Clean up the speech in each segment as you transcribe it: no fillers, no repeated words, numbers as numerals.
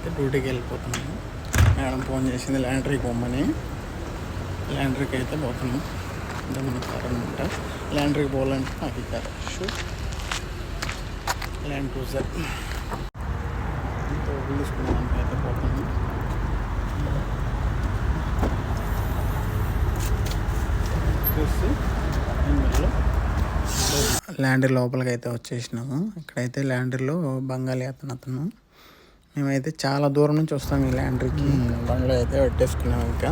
అయితే డ్యూటీకి వెళ్ళిపోతున్నాము. Madam phone చేసింది ల్యాండ్రీకి పోమని. ల్యాండ్రీకి అయితే పోతున్నాం. అంటే మన కార్ అనమాట. ల్యాండ్రీకి పోవాలంటే నాకు కార్ ల్యాండ్ క్రూజర్ తీసుకున్నానికి అయితే పోతున్నాం. చూసి ల్యాండర్ లోపలికి అయితే వచ్చేసినాము. ఇక్కడైతే ల్యాండర్లో బంగాళీ అతను మేమైతే చాలా దూరం నుంచి వస్తాం ఈ ల్యాండర్కి. బంగ్లా అయితే పెట్టేసుకున్నాం. ఇంకా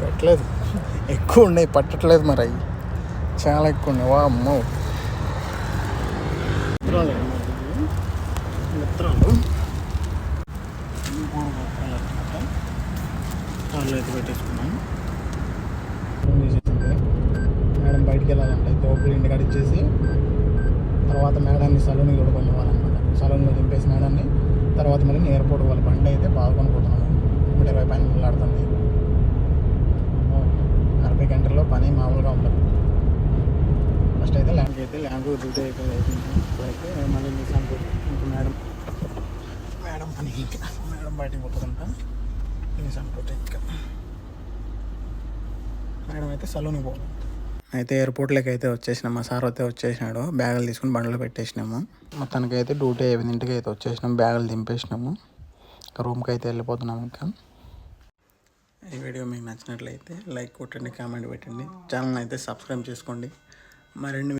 పెట్టలేదు, ఎక్కువ ఉన్నాయి, పట్టట్లేదు మరి. అవి చాలా ఎక్కువ ఉన్నాయి. వా అమ్మో మిత్రాలు కార్లో అయితే పెట్టేసుకున్నాం. మేడం బయటికి వెళ్ళాలంటే తోపులు ఇంటికాడ ఇచ్చేసి తర్వాత మేడాన్ని సలూన్కి తోడుకొని పోవాలన్నమాట. సలూన్లో దింపేసి మేడాన్ని తర్వాత మళ్ళీ ఎయిర్పోర్ట్ వాళ్ళ బండి అయితే బాగా కొనుక్కుంటున్నాము. 120 పైన వెళ్ళాడుతుంది. 60 గంటల్లో పని మామూలుగా ఉండదు. ఫస్ట్ అయితే ల్యాండ్ డ్యూటీ అయిపోయింది. ఇప్పుడైతే మళ్ళీ నిజాంపూర్ ఇంకా మేడం పని ఇంకా మేడం బయటికి పోతుందంట. నిజాంపూర్ ఇంకా మేడం అయితే సలూన్కి పోవాలి. అయితే ఎయిర్పోర్ట్లోకి అయితే వచ్చేసినాం. మా సార్ అయితే వచ్చేసినాడు. బ్యాగులు తీసుకుని బండ్లో పెట్టేసినాము. మొత్తానికి అయితే డ్యూటీ 5ంటికి అయితే వచ్చేసినాం. బ్యాగులు దింపేసినాము. రూమ్కి అయితే వెళ్ళిపోతున్నాం. ఇంకా ఈ వీడియో మీకు నచ్చినట్లయితే లైక్ కొట్టండి, కామెంట్ పెట్టండి. ఛానల్ అయితే సబ్స్క్రైబ్ చేసుకోండి. మరిన్ని